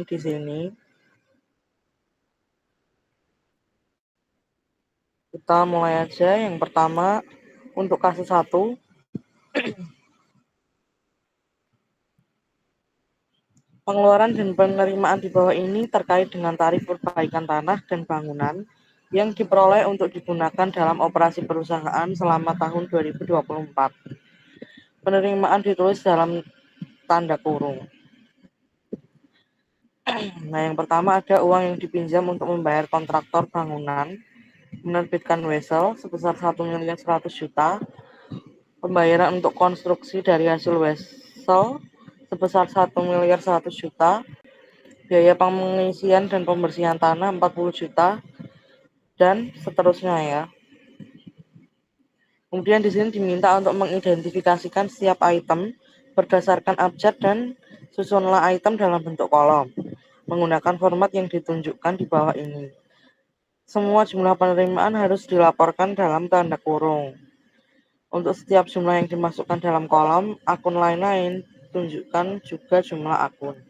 di sini. Kita mulai aja. Yang pertama, untuk kasus 1, pengeluaran dan penerimaan di bawah ini terkait dengan tarif perbaikan tanah dan bangunan yang diperoleh untuk digunakan dalam operasi perusahaan selama tahun 2024. Penerimaan ditulis dalam tanda kurung. Nah, yang pertama ada uang yang dipinjam untuk membayar kontraktor bangunan, menerbitkan wesel sebesar 1.100.000.000, pembayaran untuk konstruksi dari hasil wesel sebesar 1.100.000.000, biaya pengisian dan pembersihan tanah 40 juta, dan seterusnya ya. Kemudian di sini diminta untuk mengidentifikasikan setiap item berdasarkan abjad dan susunlah item dalam bentuk kolom menggunakan format yang ditunjukkan di bawah ini. Semua jumlah penerimaan harus dilaporkan dalam tanda kurung. Untuk setiap jumlah yang dimasukkan dalam kolom akun lain-lain, tunjukkan juga jumlah akun.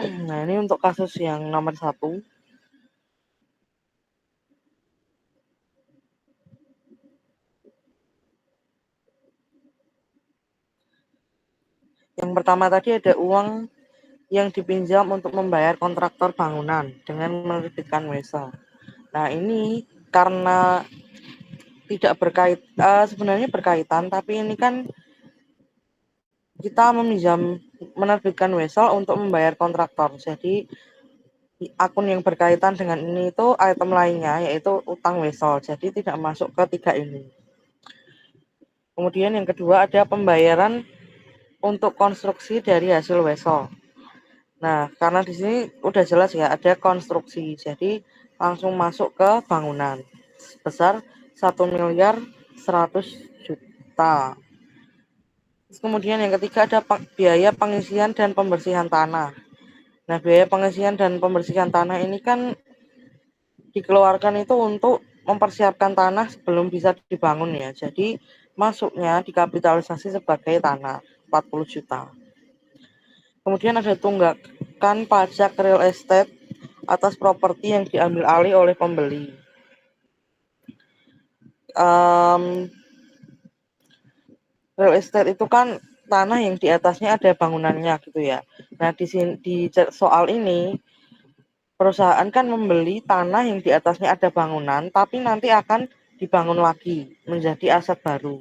Nah, ini untuk kasus yang nomor 1. Yang pertama tadi ada uang yang dipinjam untuk membayar kontraktor bangunan dengan menerbitkan wesel. Nah, ini karena tidak sebenarnya berkaitan, tapi ini kan kita menerbitkan wesel untuk membayar kontraktor. Jadi akun yang berkaitan dengan ini itu item lainnya, yaitu utang wesel. Jadi tidak masuk ke 3 ini. Kemudian yang kedua ada pembayaran untuk konstruksi dari hasil wesel. Nah, karena di sini udah jelas ya ada konstruksi, jadi langsung masuk ke bangunan sebesar 1.100.000.000. Terus kemudian yang ketiga ada biaya pengisian dan pembersihan tanah. Nah, biaya pengisian dan pembersihan tanah ini kan dikeluarkan itu untuk mempersiapkan tanah sebelum bisa dibangun ya. Jadi masuknya dikapitalisasi sebagai tanah 40 juta. Kemudian ada tunggakan pajak real estate atas properti yang diambil alih oleh pembeli. Real estate itu kan tanah yang di atasnya ada bangunannya gitu ya. Nah, di soal ini perusahaan kan membeli tanah yang di atasnya ada bangunan, tapi nanti akan dibangun lagi menjadi aset baru.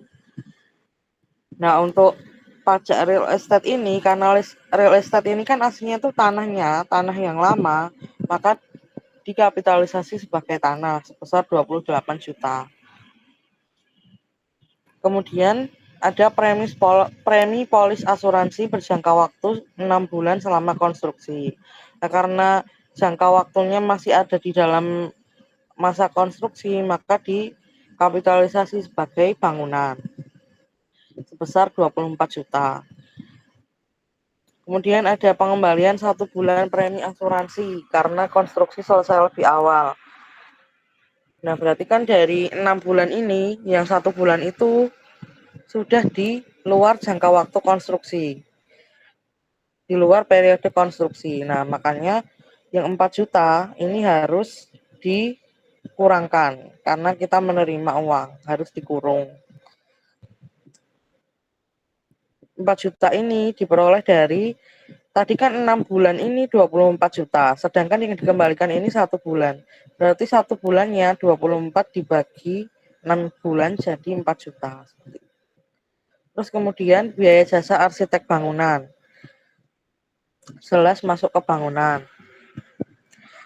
Nah, untuk pajak real estate ini, karena real estate ini kan aslinya tuh tanah yang lama, maka dikapitalisasi sebagai tanah sebesar 28 juta. Kemudian ada premi polis asuransi berjangka waktu 6 bulan selama konstruksi. Nah, karena jangka waktunya masih ada di dalam masa konstruksi, maka dikapitalisasi sebagai bangunan sebesar 24 juta. Kemudian ada pengembalian 1 bulan premi asuransi karena konstruksi selesai lebih awal. Nah, berarti kan dari 6 bulan ini, yang 1 bulan itu sudah di luar jangka waktu konstruksi, di luar periode konstruksi. Nah, makanya yang 4 juta ini harus dikurangkan karena kita menerima uang, harus dikurung. 4 juta ini diperoleh dari tadi kan 6 bulan ini 24 juta, sedangkan yang dikembalikan ini 1 bulan. Berarti 1 bulannya 24 dibagi 6 bulan jadi 4 juta. Terus kemudian biaya jasa arsitek bangunan, jelas masuk ke bangunan.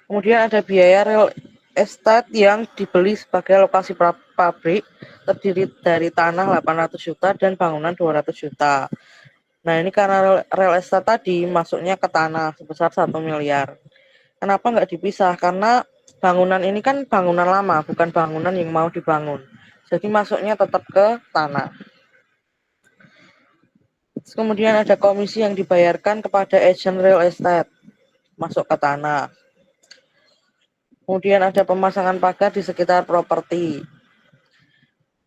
Kemudian ada biaya real estate yang dibeli sebagai lokasi pabrik, terdiri dari tanah 800 juta dan bangunan 200 juta. Nah, ini karena real estate tadi masuknya ke tanah sebesar 1 miliar. Kenapa nggak dipisah? Karena bangunan ini kan bangunan lama, bukan bangunan yang mau dibangun. Jadi masuknya tetap ke tanah. Kemudian ada komisi yang dibayarkan kepada agent real estate, masuk ke tanah. Kemudian ada pemasangan pagar di sekitar properti.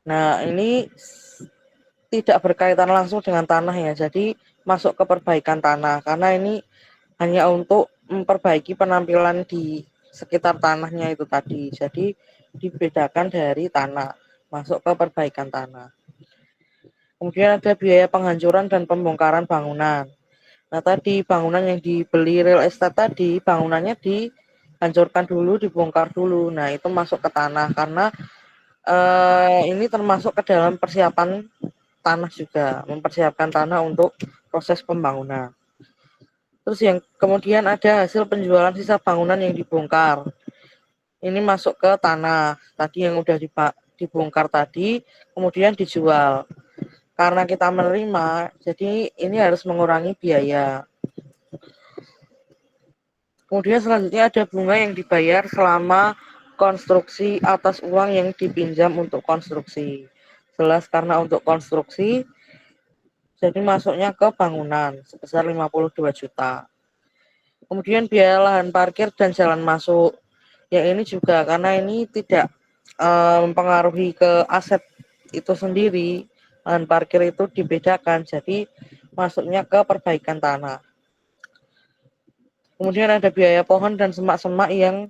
Nah, ini tidak berkaitan langsung dengan tanah ya, jadi masuk ke perbaikan tanah, karena ini hanya untuk memperbaiki penampilan di sekitar tanahnya itu tadi. Jadi dibedakan dari tanah, masuk ke perbaikan tanah. Kemudian ada biaya penghancuran dan pembongkaran bangunan. Nah, tadi bangunan yang dibeli real estate tadi, bangunannya dihancurkan dulu, dibongkar dulu. Nah, itu masuk ke tanah karena ini termasuk ke dalam persiapan tanah juga, mempersiapkan tanah untuk proses pembangunan. Terus yang kemudian ada hasil penjualan sisa bangunan yang dibongkar. Ini masuk ke tanah. Tadi yang udah dibongkar tadi, kemudian dijual. Karena kita menerima, jadi ini harus mengurangi biaya. Kemudian selanjutnya ada bunga yang dibayar selama konstruksi atas uang yang dipinjam untuk konstruksi. Jelas karena untuk konstruksi, jadi masuknya ke bangunan sebesar 52 juta. Kemudian biaya lahan parkir dan jalan masuk. Yang ini juga karena ini tidak mempengaruhi ke aset itu sendiri. Lahan parkir itu dibedakan, jadi masuknya ke perbaikan tanah. Kemudian ada biaya pohon dan semak-semak yang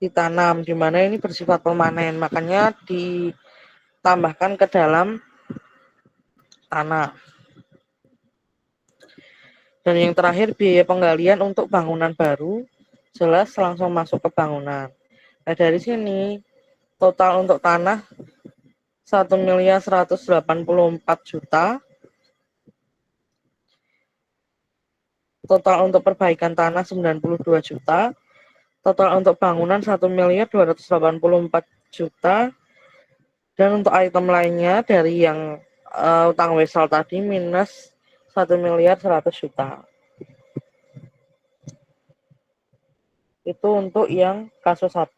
ditanam, di mana ini bersifat permanen, makanya ditambahkan ke dalam tanah. Dan yang terakhir biaya penggalian untuk bangunan baru, jelas langsung masuk ke bangunan. Nah, dari sini total untuk tanah 1.184 juta, total untuk perbaikan tanah 92 juta, total untuk bangunan 1.284 juta, dan untuk item lainnya dari yang utang wesel tadi minus 1.100.000 juta. Itu untuk yang kasus 1.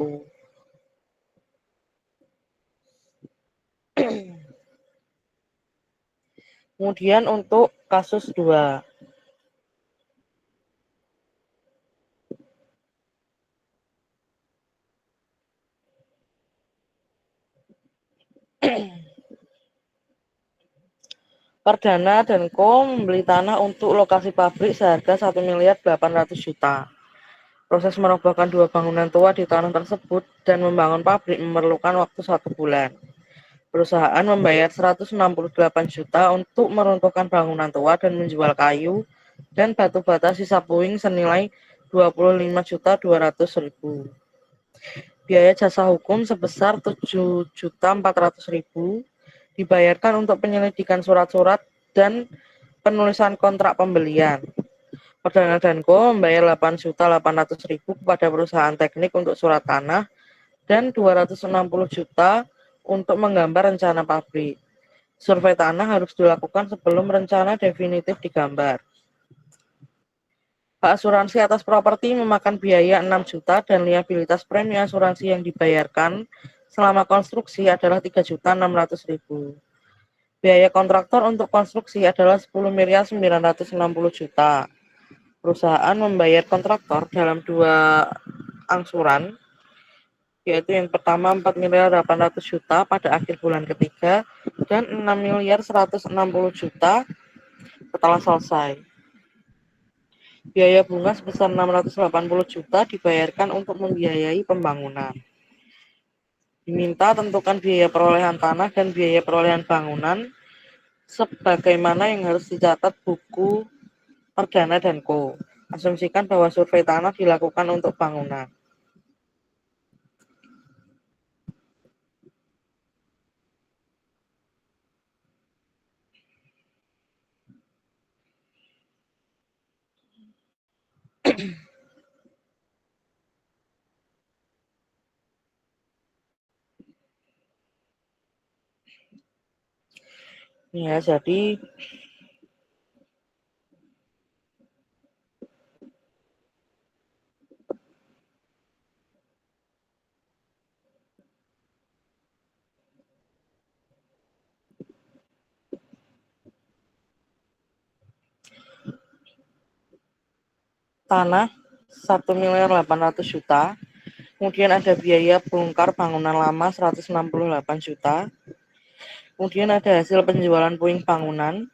Kemudian untuk kasus 2. Perdana dan Co membeli tanah untuk lokasi pabrik seharga 1.800.000 juta. Proses merobohkan 2 bangunan tua di tanah tersebut dan membangun pabrik memerlukan waktu 1 bulan. Perusahaan membayar 168 juta untuk meruntuhkan bangunan tua dan menjual kayu dan batu bata sisa puing senilai 25.200.000. Biaya jasa hukum sebesar 7.400.000 dibayarkan untuk penyelidikan surat-surat dan penulisan kontrak pembelian. Perdana dan Co membayar 8.800.000 kepada perusahaan teknik untuk surat tanah dan 260 juta untuk menggambar rencana pabrik. Survei tanah harus dilakukan sebelum rencana definitif digambar. Hak asuransi atas properti memakan biaya 6 juta dan liabilitas premi asuransi yang dibayarkan selama konstruksi adalah 3.600.000. Biaya kontraktor untuk konstruksi adalah 10.960 juta. Perusahaan membayar kontraktor dalam 2 angsuran, yaitu yang pertama 4.800 juta pada akhir bulan ketiga dan 6.160 juta setelah selesai. Biaya bunga sebesar 680 juta dibayarkan untuk membiayai pembangunan. Diminta tentukan biaya perolehan tanah dan biaya perolehan bangunan sebagaimana yang harus dicatat buku Perdana dan Co. Asumsikan bahwa survei tanah dilakukan untuk bangunan. Ya, jadi tanah 1.800.000.000. Kemudian ada biaya bongkar bangunan lama 168 juta. Kemudian ada hasil penjualan puing bangunan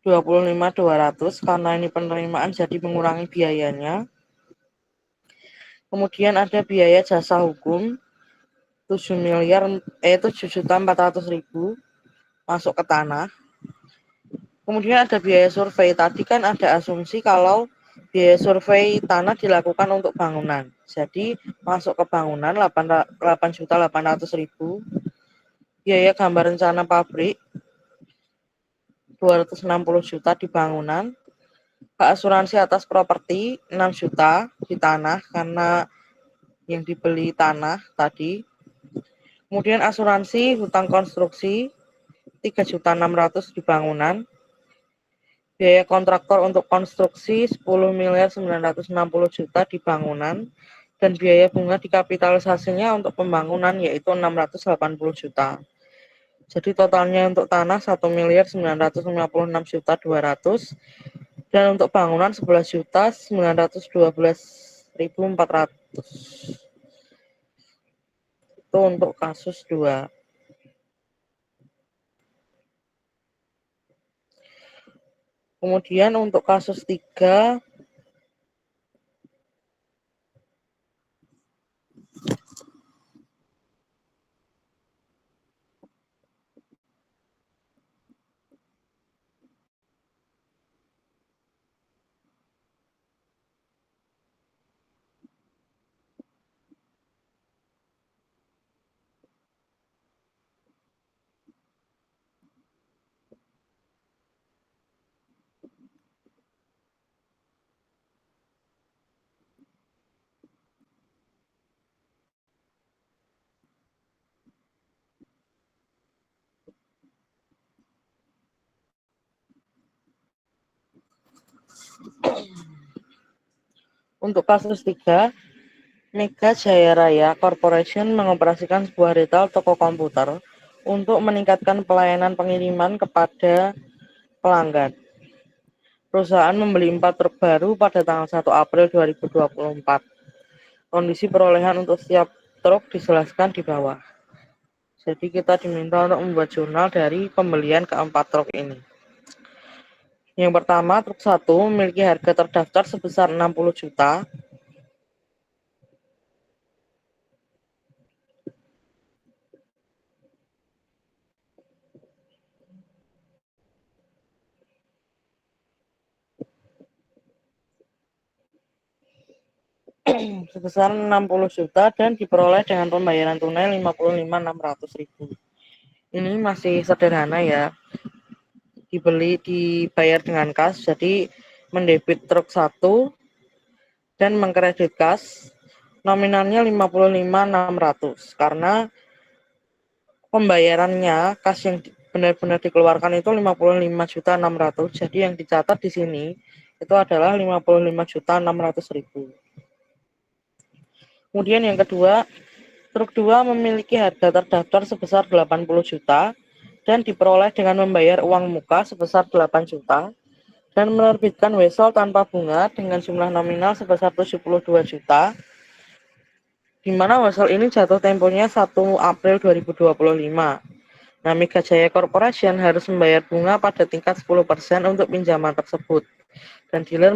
25.200 karena ini penerimaan jadi mengurangi biayanya. Kemudian ada biaya jasa hukum 7.400.000 masuk ke tanah. Kemudian ada biaya survei. Tadi kan ada asumsi kalau biaya survei tanah dilakukan untuk bangunan. Jadi masuk ke bangunan 8.800.000. Biaya gambar rencana pabrik 260 juta di bangunan. Hak asuransi atas properti 6 juta di tanah karena yang dibeli tanah tadi. Kemudian asuransi hutang konstruksi 3.600.000 di bangunan. Biaya kontraktor untuk konstruksi 10.960.000.000 di bangunan dan biaya bunga dikapitalisasinya untuk pembangunan yaitu 680 juta. Jadi totalnya untuk tanah 1.956.200.000 dan untuk bangunan 11.912.400. Itu untuk kasus 2. Kemudian untuk kasus 3 untuk kasus 3 Mega Jaya Raya Corporation mengoperasikan sebuah retail toko komputer untuk meningkatkan pelayanan pengiriman kepada pelanggan. Perusahaan membeli 4 truk baru pada tanggal 1 April 2024. Kondisi perolehan untuk setiap truk dijelaskan di bawah. Jadi kita diminta untuk membuat jurnal dari pembelian keempat truk ini. Yang pertama, truk 1 memiliki harga terdaftar sebesar 60 juta. Sebesar 60 juta dan diperoleh dengan pembayaran tunai 55.600.000. Ini masih sederhana ya. Dibayar dengan kas, jadi mendebit truk 1 dan mengkredit kas nominalnya 55.600 karena pembayarannya kas yang benar-benar dikeluarkan itu 55.600.000. Jadi yang dicatat di sini itu adalah 55.600.000. Kemudian yang kedua, truk 2 memiliki harga terdaftar sebesar 80 juta dan diperoleh dengan membayar uang muka sebesar 8 juta dan menerbitkan wesel tanpa bunga dengan jumlah nominal sebesar 72 juta, di mana wesel ini jatuh temponya 1 April 2025. Nah, Mega Jaya Corporation harus membayar bunga pada tingkat 10% untuk pinjaman tersebut, dan dealer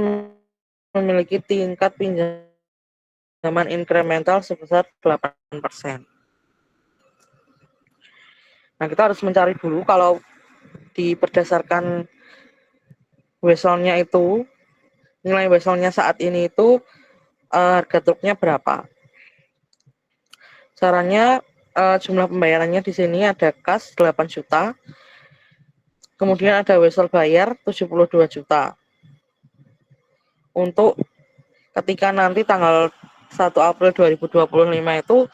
memiliki tingkat pinjaman incremental sebesar 8%. Nah, kita harus mencari dulu kalau berdasarkan weselnya itu, nilai weselnya saat ini itu harga truknya berapa. Caranya jumlah pembayarannya di sini ada kas 8 juta, kemudian ada wesel bayar 72 juta. Untuk ketika nanti tanggal 1 April 2025 itu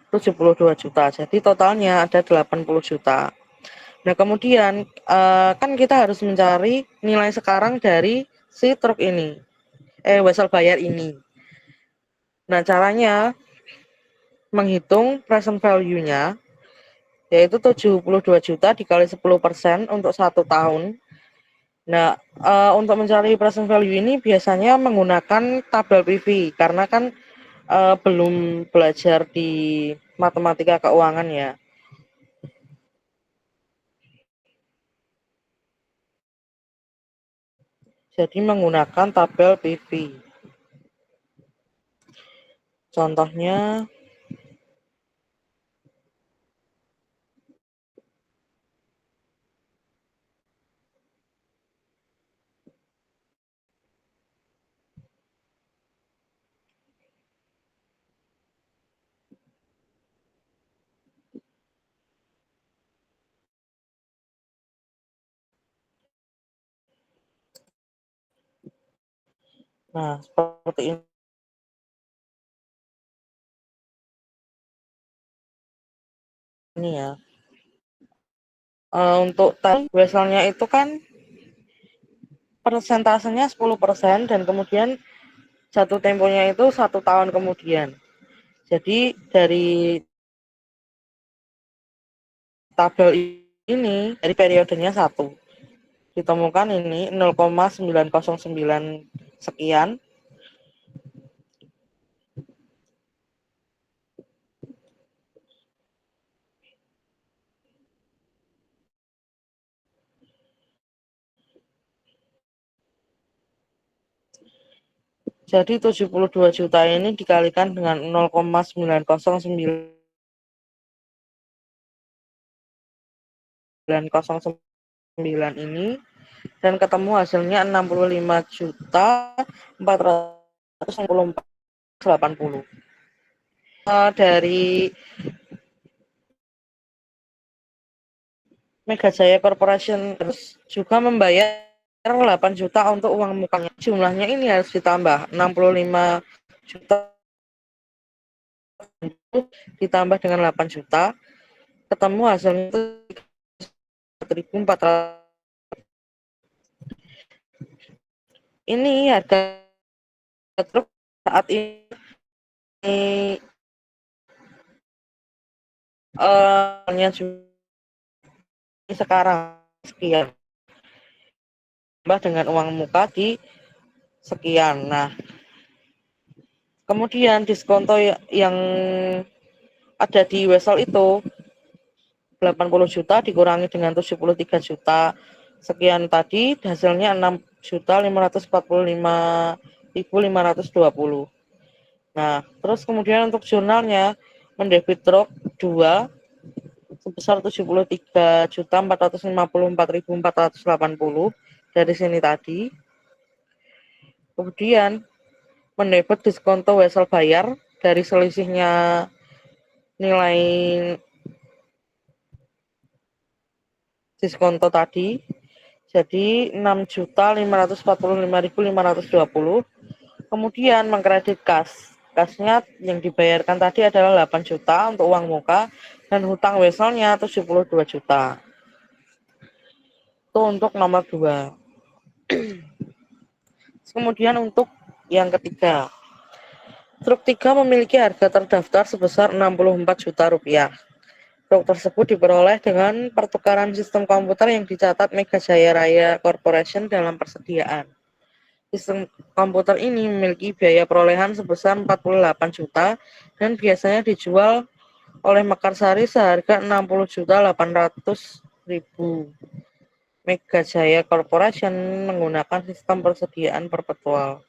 72 juta. Jadi totalnya ada 80 juta. Nah, kemudian kan kita harus mencari nilai sekarang dari si truk ini. Wesel bayar ini. Nah, caranya menghitung present value-nya yaitu 72 juta dikali 10% untuk 1 tahun Nah, untuk mencari present value ini biasanya menggunakan tabel PV karena kan, belum belajar di matematika keuangan ya. Jadi menggunakan tabel PV. Contohnya, nah seperti ini ya. Untuk tadi misalnya itu kan persentasenya 10% dan kemudian jatuh temponya itu 1 tahun kemudian. Jadi dari tabel ini dari periodenya 1 ditemukan ini 0,909 sekian. Jadi 72 juta ini dikalikan dengan 0,909 ini dan ketemu hasilnya 65 juta 464,80. Dari Mega Jaya Corporation terus juga membayar 8 juta untuk uang mukanya. Jumlahnya ini harus ditambah 65 juta ditambah dengan 8 juta, ketemu hasilnya itu 1.400. Ini harga truk saat ini sekarang sekian, tambah dengan uang muka di sekian. Nah, kemudian diskonto yang ada di Wesel itu 80 juta dikurangi dengan 73 juta sekian tadi hasilnya 6.545.520. Nah, terus kemudian untuk jurnalnya mendebit truk 2 sebesar 73.454.480 dari sini tadi. Kemudian mendebit diskonto wesel bayar dari selisihnya nilai diskonto tadi jadi 6.545.520. Kemudian mengkredit kas. Kasnya yang dibayarkan tadi adalah 8 juta untuk uang muka dan hutang weselnya 72 juta. Itu untuk nomor 2. Kemudian untuk yang ketiga, truk 3 memiliki harga terdaftar sebesar 64 juta rupiah. Truk tersebut diperoleh dengan pertukaran sistem komputer yang dicatat Mega Jaya Raya Corporation dalam persediaan. Sistem komputer ini memiliki biaya perolehan sebesar 48 juta dan biasanya dijual oleh Mekarsari seharga 60.800.000. Mega Jaya Corporation menggunakan sistem persediaan perpetual.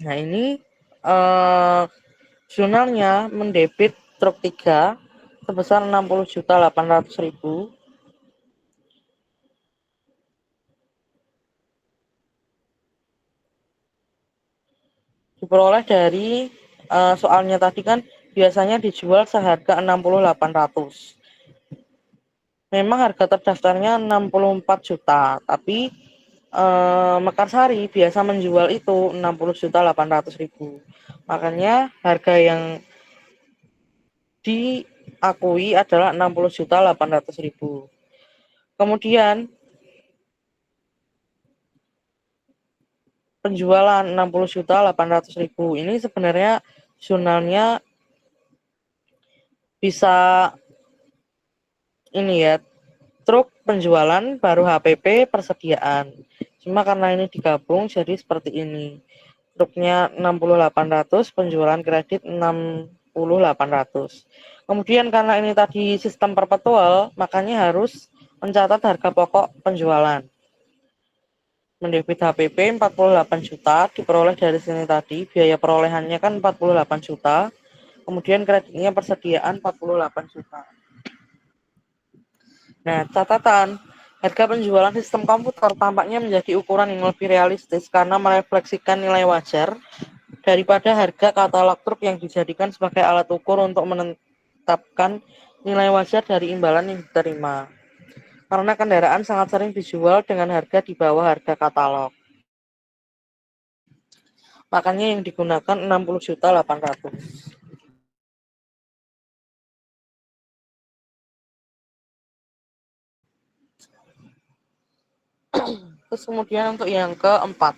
Nah ini jurnalnya mendebit truk 3 sebesar 60.800.000 diperoleh dari soalnya tadi kan biasanya dijual seharga 60.800. Memang harga terdaftarnya 64 juta, tapi Mekarsari biasa menjual itu 60.800.000. Makanya harga yang diakui adalah 60.800.000. Kemudian penjualan 60.800.000. Ini sebenarnya jurnalnya bisa ini ya, truk penjualan baru HPP persediaan. Cuma karena ini digabung jadi seperti ini. Truknya 60.800, penjualan kredit 60.800. Kemudian karena ini tadi sistem perpetual, makanya harus mencatat harga pokok penjualan. Mendebit HPP 48 juta, diperoleh dari sini tadi, biaya perolehannya kan 48 juta, kemudian kreditnya persediaan 48 juta. Nah, catatan, harga penjualan sistem komputer tampaknya menjadi ukuran yang lebih realistis karena merefleksikan nilai wajar daripada harga katalog truk yang dijadikan sebagai alat ukur untuk menetapkan nilai wajar dari imbalan yang diterima. Karena kendaraan sangat sering dijual dengan harga di bawah harga katalog. Makanya yang digunakan 60.800.000. Terus kemudian untuk yang keempat,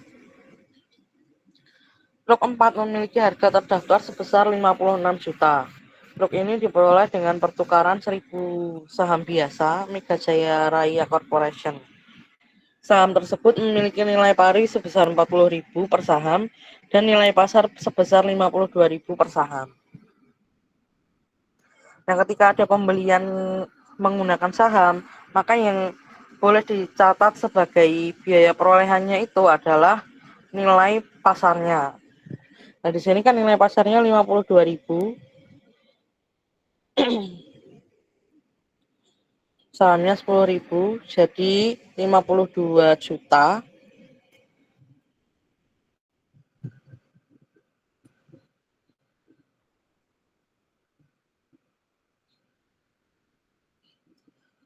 truk 4 memiliki harga terdaftar sebesar 56 juta. Truk ini diperoleh dengan pertukaran 1.000 saham biasa Mega Jaya Raya Corporation. Saham tersebut memiliki nilai pari sebesar 40.000 per saham dan nilai pasar sebesar 52.000 per saham. Nah, ketika ada pembelian menggunakan saham, maka yang boleh dicatat sebagai biaya perolehannya itu adalah nilai pasarnya. Nah, di sini kan nilai pasarnya 52.000, sahamnya 10.000, jadi 52 juta.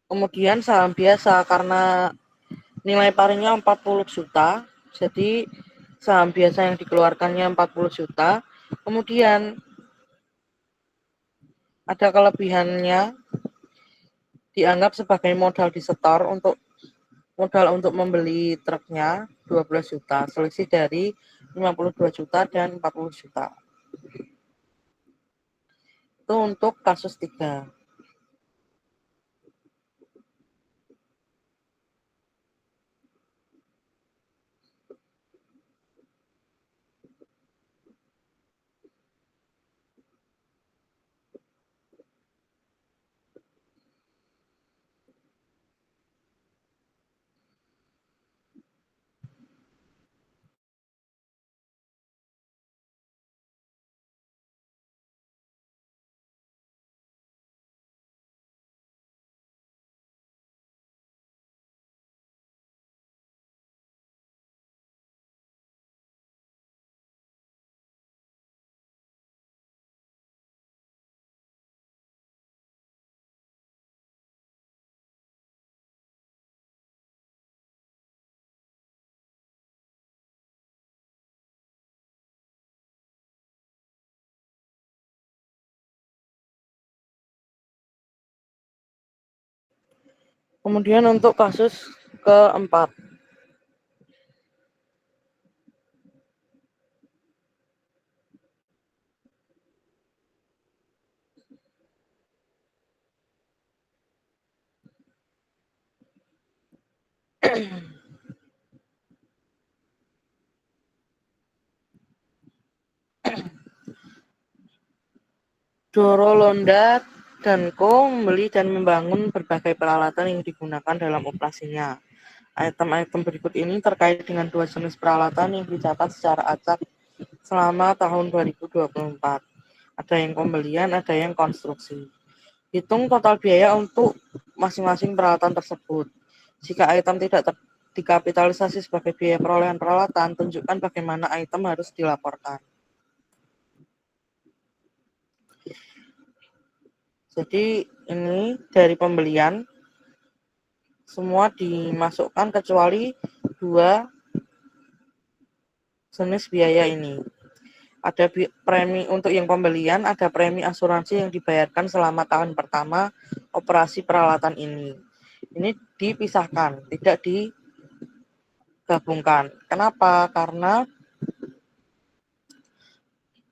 Kemudian saham biasa karena nilai parinya 40 juta, jadi saham biasa yang dikeluarkannya 40 juta. Kemudian ada kelebihannya, dianggap sebagai modal disetor untuk membeli truknya 12 juta, selisih dari 52 juta dan 40 juta. Itu untuk kasus 3. Kemudian untuk kasus keempat, Doro Londa dan Co. membeli dan membangun berbagai peralatan yang digunakan dalam operasinya. Item-item berikut ini terkait dengan 2 jenis peralatan yang dicatat secara acak selama tahun 2024. Ada yang pembelian, ada yang konstruksi. Hitung total biaya untuk masing-masing peralatan tersebut. Jika item tidak dikapitalisasi sebagai biaya perolehan peralatan, tunjukkan bagaimana item harus dilaporkan. Jadi ini dari pembelian semua dimasukkan kecuali 2 jenis biaya ini. Ada premi untuk yang pembelian, ada premi asuransi yang dibayarkan selama tahun pertama operasi peralatan ini. Ini dipisahkan, tidak gabungkan. Kenapa? Karena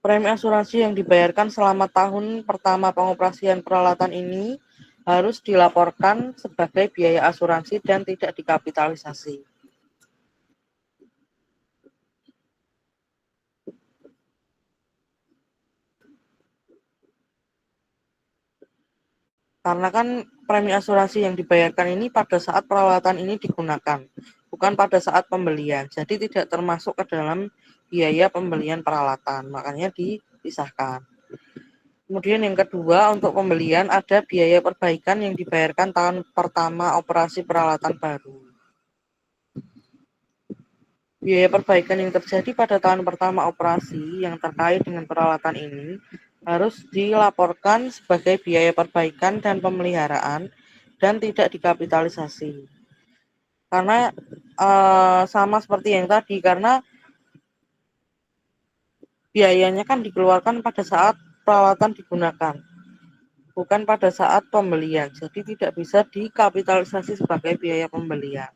premi asuransi yang dibayarkan selama tahun pertama pengoperasian peralatan ini harus dilaporkan sebagai biaya asuransi dan tidak dikapitalisasi. Karena kan premi asuransi yang dibayarkan ini pada saat peralatan ini digunakan, bukan pada saat pembelian. Jadi tidak termasuk ke dalam biaya pembelian peralatan, makanya dipisahkan. Kemudian yang kedua, untuk pembelian ada biaya perbaikan yang dibayarkan tahun pertama operasi peralatan baru. Biaya perbaikan yang terjadi pada tahun pertama operasi yang terkait dengan peralatan ini harus dilaporkan sebagai biaya perbaikan dan pemeliharaan dan tidak dikapitalisasi. Karena sama seperti yang tadi, karena biayanya kan dikeluarkan pada saat peralatan digunakan, bukan pada saat pembelian. Jadi tidak bisa dikapitalisasi sebagai biaya pembelian.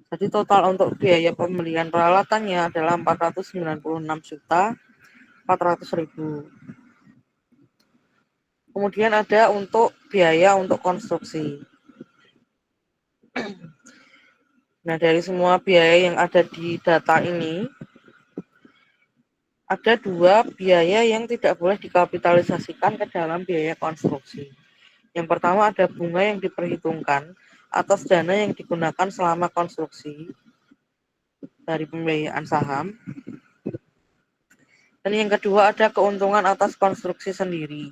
Jadi total untuk biaya pembelian peralatannya adalah 496.400.000. Kemudian ada untuk biaya untuk konstruksi. Nah, dari semua biaya yang ada di data ini, ada dua biaya yang tidak boleh dikapitalisasikan ke dalam biaya konstruksi. Yang pertama ada bunga yang diperhitungkan atas dana yang digunakan selama konstruksi dari pembiayaan saham. Dan yang kedua ada keuntungan atas konstruksi sendiri.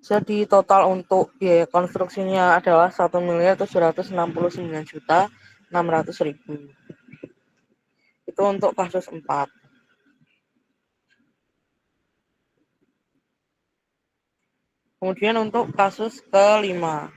Jadi total untuk biaya konstruksinya adalah 1.769.600.000. Itu untuk kasus 4. Kemudian untuk kasus kelima.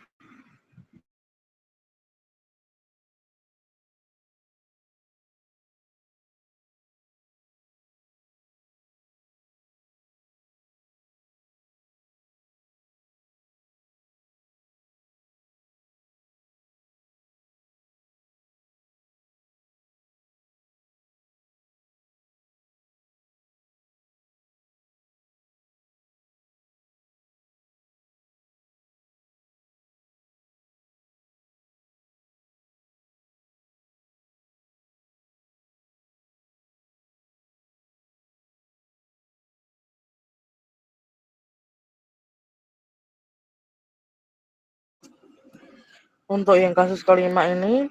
Untuk yang kasus kelima ini,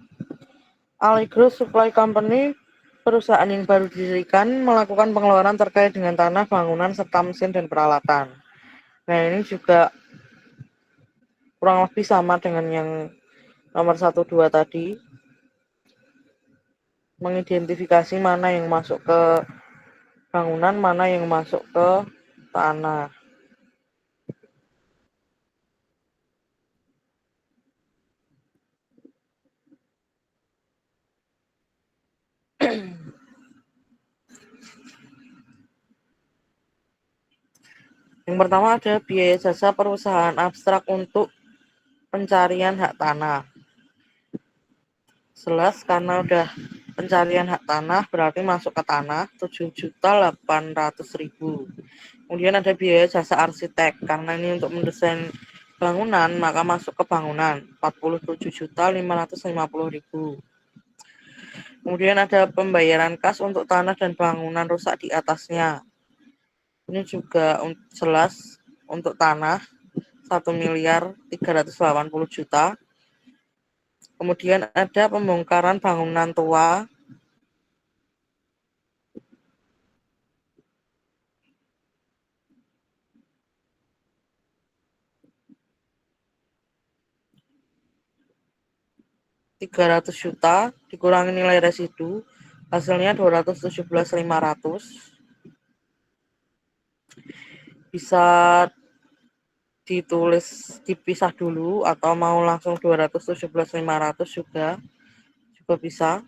Allegro Supply Company, perusahaan yang baru didirikan, melakukan pengeluaran terkait dengan tanah, bangunan, serta mesin dan peralatan. Nah, ini juga kurang lebih sama dengan yang nomor 1, 2 tadi. Mengidentifikasi mana yang masuk ke bangunan, mana yang masuk ke tanah. Yang pertama ada biaya jasa perusahaan abstrak untuk pencarian hak tanah. Jelas karena udah pencarian hak tanah berarti masuk ke tanah 7.800.000. Kemudian ada biaya jasa arsitek karena ini untuk mendesain bangunan maka masuk ke bangunan 47.550.000. Kemudian ada pembayaran kas untuk tanah dan bangunan rusak di atasnya. Ini juga jelas untuk tanah 1.380.000.000. Kemudian ada pembongkaran bangunan tua 300 juta dikurangi nilai residu hasilnya 217.500, bisa ditulis dipisah dulu atau mau langsung 217.500 juga bisa.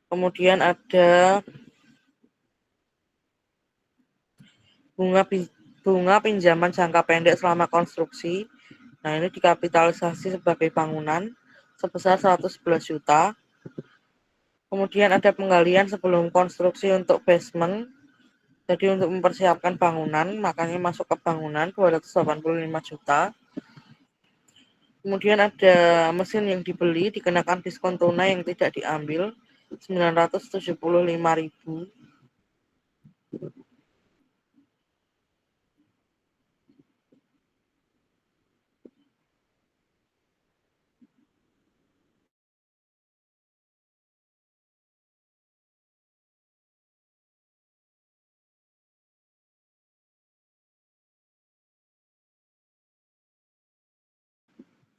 Kemudian ada bunga pinjaman jangka pendek selama konstruksi. Nah, ini dikapitalisasi sebagai bangunan sebesar 111 juta. Kemudian ada penggalian sebelum konstruksi untuk basement. Jadi untuk mempersiapkan bangunan, makanya masuk ke bangunan 285 juta. Kemudian ada mesin yang dibeli dikenakan diskon tunai yang tidak diambil 975.000.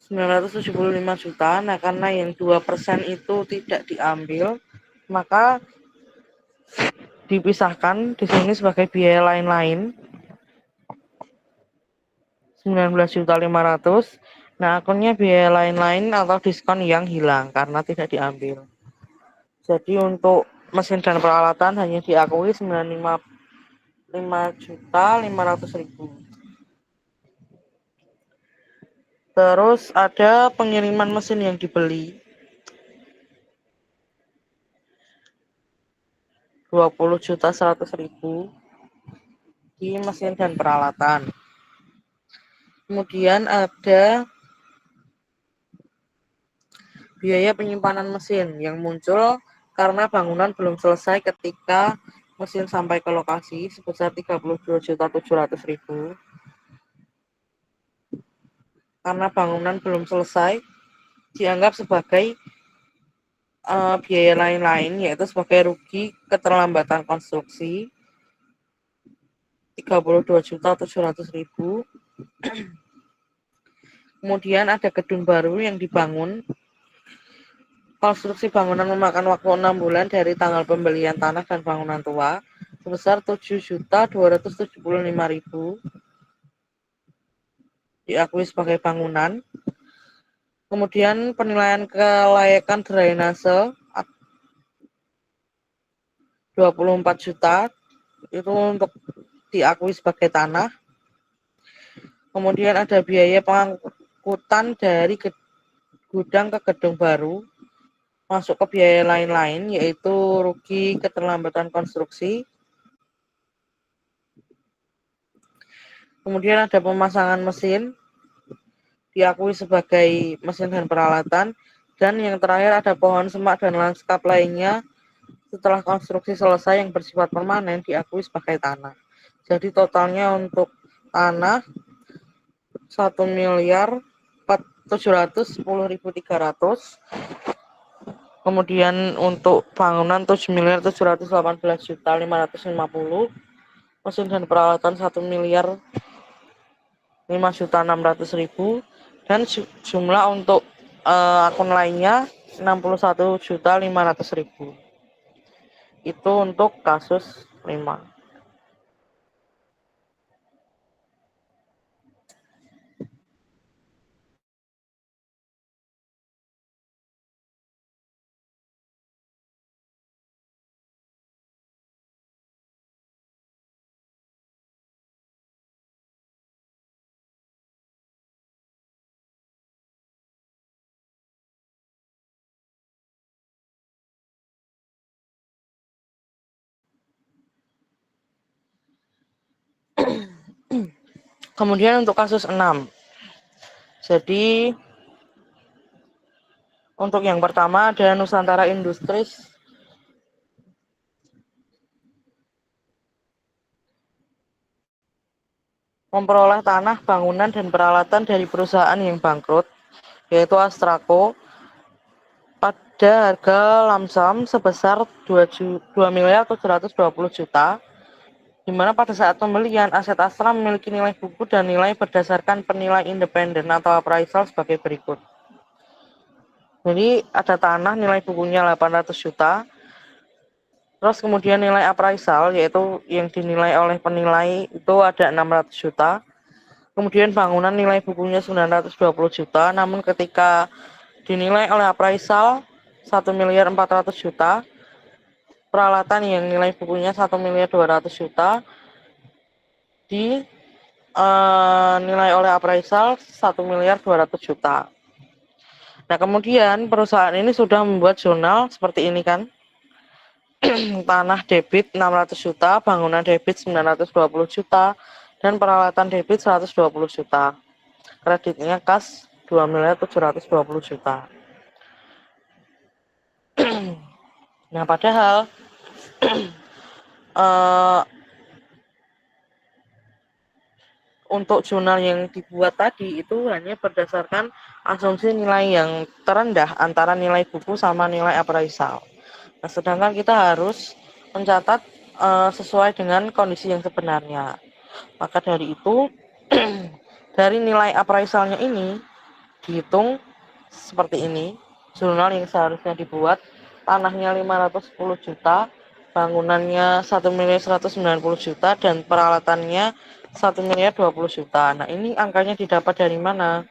975 juta. Nah, karena yang 2% itu tidak diambil, maka dipisahkan di sini sebagai biaya lain-lain 19.500.000. Nah, akunnya biaya lain-lain atau diskon yang hilang karena tidak diambil. Jadi untuk mesin dan peralatan hanya diakui 95.500.000. Terus ada pengiriman mesin yang dibeli 20.100.000 di mesin dan peralatan. Kemudian ada biaya penyimpanan mesin yang muncul karena bangunan belum selesai ketika mesin sampai ke lokasi sebesar 32.700.000. Karena bangunan belum selesai dianggap sebagai biaya lain-lain, yaitu sebagai rugi keterlambatan konstruksi 32.700.000. Kemudian ada gedung baru yang dibangun. Konstruksi bangunan memakan waktu 6 bulan dari tanggal pembelian tanah dan bangunan tua sebesar 7.275.000 diakui sebagai bangunan. Kemudian penilaian kelayakan drainase 24 juta itu untuk diakui sebagai tanah. Kemudian ada biaya pengangkutan dari gudang ke gedung baru masuk ke biaya lain-lain, yaitu rugi keterlambatan konstruksi. Kemudian ada pemasangan mesin diakui sebagai mesin dan peralatan. Dan yang terakhir ada pohon semak dan lanskap lainnya setelah konstruksi selesai yang bersifat permanen diakui sebagai tanah. Jadi totalnya untuk tanah 1.710.300. Kemudian untuk bangunan 7.718.550. Mesin dan peralatan 1.005.600.000. Dan jumlah untuk akun lainnya 61.500.000. Itu untuk kasus 5. Kemudian untuk kasus 6. Jadi untuk yang pertama ada Nusantara Industries memperoleh tanah, bangunan, dan peralatan dari perusahaan yang bangkrut, yaitu Astraco, pada harga lamsam sebesar 2.720.000.000, di mana pada saat pembelian aset Astra memiliki nilai buku dan nilai berdasarkan penilai independen atau appraisal sebagai berikut. Jadi ada tanah nilai bukunya 800 juta, Terus kemudian nilai appraisal, yaitu yang dinilai oleh penilai itu ada 600 juta. Kemudian bangunan nilai bukunya 920 juta, namun ketika dinilai oleh appraisal 1.400.000.000 juta, peralatan yang nilai bukunya 1.200.000.000 juta dinilai oleh appraisal 1.200.000.000 juta. Nah, kemudian perusahaan ini sudah membuat jurnal seperti ini kan. Tanah debit 600 juta, bangunan debit 920 juta, dan peralatan debit 120 juta. Kreditnya kas 2.720.000 juta. Nah, padahal untuk jurnal yang dibuat tadi itu hanya berdasarkan asumsi nilai yang terendah antara nilai buku sama nilai appraisal. Nah, sedangkan kita harus mencatat sesuai dengan kondisi yang sebenarnya. Maka dari itu, dari nilai appraisalnya ini dihitung seperti ini. Jurnal yang seharusnya dibuat, tanahnya 510 juta, bangunannya 1.190.000 juta, dan peralatannya 1.020 juta. Nah, ini angkanya didapat dari mana?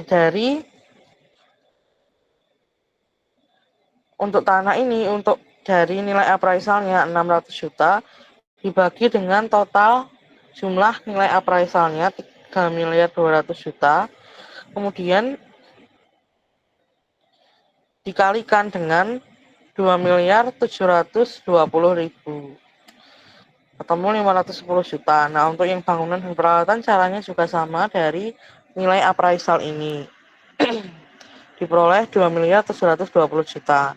Dari untuk tanah ini, untuk dari nilai appraisalnya 600 juta dibagi dengan total jumlah nilai appraisalnya 3.200.000 juta, kemudian dikalikan dengan 2.720.000, ketemu 510 juta. Nah, untuk yang bangunan dan peralatan caranya juga sama, dari nilai appraisal ini diperoleh 2.720 juta.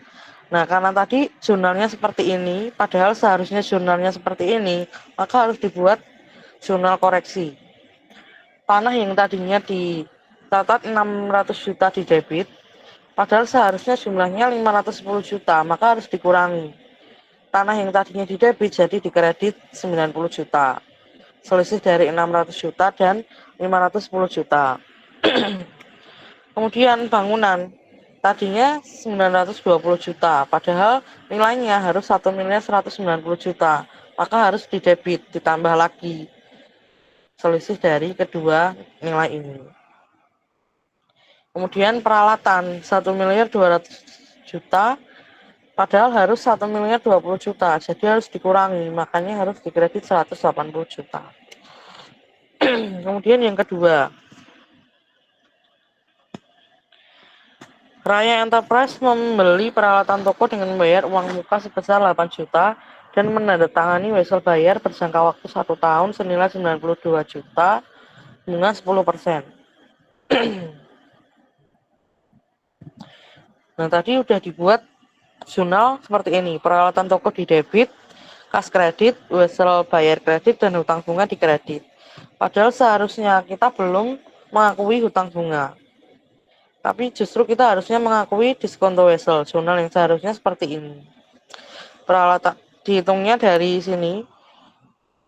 Nah, karena tadi jurnalnya seperti ini, padahal seharusnya jurnalnya seperti ini, maka harus dibuat jurnal koreksi. Tanah yang tadinya dicatat 600 juta di debit, padahal seharusnya jumlahnya 510 juta, maka harus dikurangi. Tanah yang tadinya di debit jadi dikredit 90 juta. Selisih dari 600 juta dan 510 juta. Kemudian bangunan tadinya 920 juta, padahal nilainya harus 1.190 juta, maka harus didebit, ditambah lagi selisih dari kedua nilai ini. Kemudian peralatan 1.200.000 juta, padahal harus 1.020 juta, jadi harus dikurangi, makanya harus dikredit 180 juta. Kemudian yang kedua, Raya Enterprise membeli peralatan toko dengan membayar uang muka sebesar 8 juta dan menandatangani wesel bayar berjangka waktu 1 tahun senilai 92 juta, bunga 10%. Nah, tadi udah dibuat jurnal seperti ini, peralatan toko di debit, kas kredit, wesel bayar kredit, dan hutang bunga di kredit. Padahal seharusnya kita belum mengakui hutang bunga, tapi justru kita harusnya mengakui diskonto wesel, jurnal yang seharusnya seperti ini. Peralatan dihitungnya dari sini,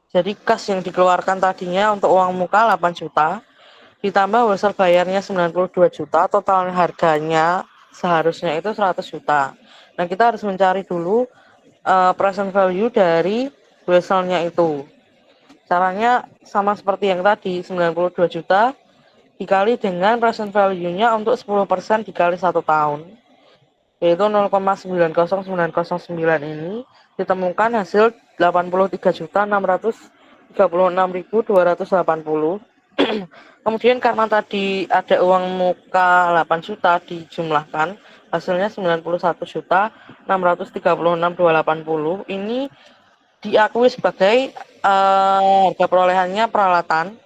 jadi kas yang dikeluarkan tadinya untuk uang muka 8 juta, ditambah wesel bayarnya 92 juta, total harganya seharusnya itu 100 juta. Nah, kita harus mencari dulu present value dari weselnya itu. Caranya sama seperti yang tadi, 92 juta dikali dengan present value-nya untuk 10% dikali 1 tahun, yaitu 0,90909 ini ditemukan hasil 83.636.280. Kemudian karena tadi ada uang muka 8 juta dijumlahkan, hasilnya 91.636.280. Ini diakui sebagai harga perolehannya peralatan.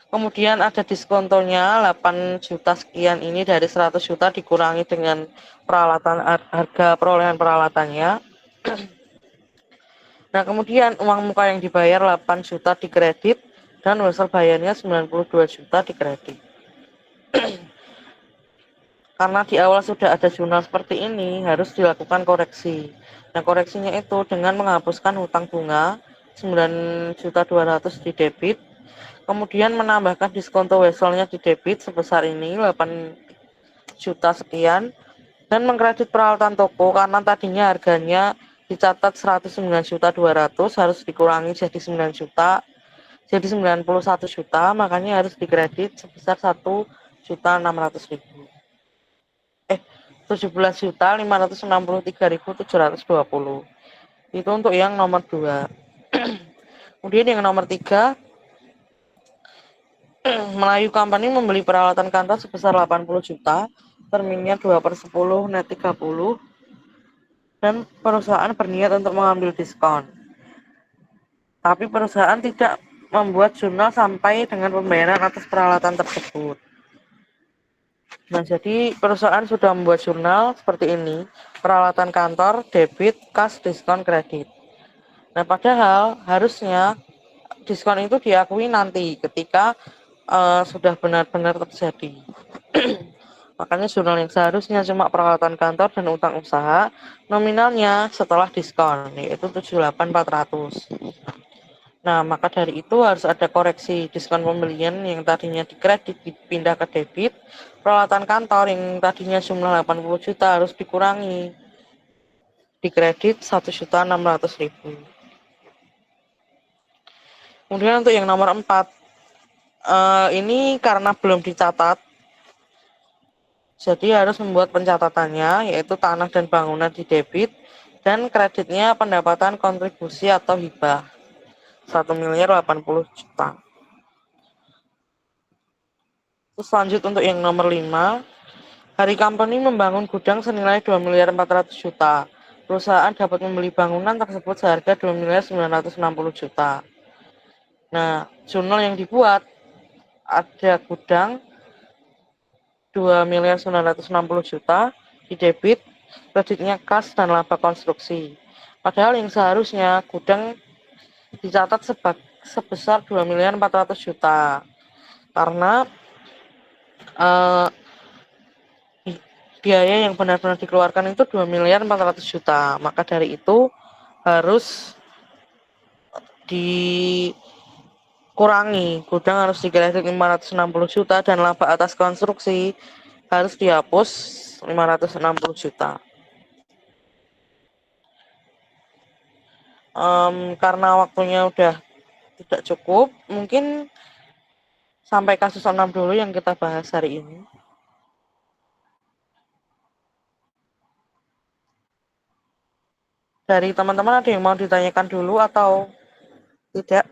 Kemudian ada diskontonya 8 juta sekian, ini dari 100 juta dikurangi dengan peralatan, harga perolehan peralatannya. Nah, kemudian uang muka yang dibayar 8 juta dikredit dan wesel bayarnya 92 juta dikredit. Karena di awal sudah ada jurnal seperti ini, harus dilakukan koreksi. Nah, koreksinya itu dengan menghapuskan hutang bunga 9.200.000 di debit, kemudian menambahkan diskonto weselnya di debit sebesar ini 8 juta sekian, dan mengkredit peralatan toko karena tadinya harganya dicatat 109.200.000 harus dikurangi jadi 9 juta, jadi 91 juta, makanya harus dikredit sebesar 1.600.000. 17.563.720. Itu untuk yang nomor 2. Kemudian yang nomor 3, Melayu Company membeli peralatan kantor sebesar 80 juta, terminnya 2/10 net 30, dan perusahaan berniat untuk mengambil diskon. Tapi perusahaan tidak membuat jurnal sampai dengan pembayaran atas peralatan tersebut. Nah, jadi perusahaan sudah membuat jurnal seperti ini, peralatan kantor, debit, kas, diskon, kredit. Nah, padahal harusnya diskon itu diakui nanti ketika sudah benar-benar terjadi. Makanya jurnal yang seharusnya cuma peralatan kantor dan utang usaha, nominalnya setelah diskon, yaitu 78.400. Nah, maka dari itu harus ada koreksi diskon pembelian yang tadinya dikredit dipindah ke debit. Peralatan kantor yang tadinya jumlah 80 juta harus dikurangi, dikredit 1.600.000. Kemudian untuk yang nomor 4, ini karena belum dicatat, jadi harus membuat pencatatannya, yaitu tanah dan bangunan di debit, dan kreditnya pendapatan kontribusi atau hibah 1.080.000. Terus lanjut untuk yang nomor 5, Hari Company membangun gudang senilai 2.400.000.000. Perusahaan dapat membeli bangunan tersebut seharga 2.960.000.000. Nah, jurnal yang dibuat ada gudang 2.960.000.000 di debit, kreditnya kas dan laba konstruksi. Padahal yang seharusnya gudang dicatat sebesar 2.400.000.000 karena biaya yang benar-benar dikeluarkan itu 2.400.000.000. Maka dari itu harus dikurangi, gudang harus dikredit 560 juta dan laba atas konstruksi harus dihapus 560 juta. Karena waktunya udah tidak cukup, mungkin sampai kasus 6 dulu yang kita bahas hari ini. Dari teman-teman ada yang mau ditanyakan dulu atau tidak?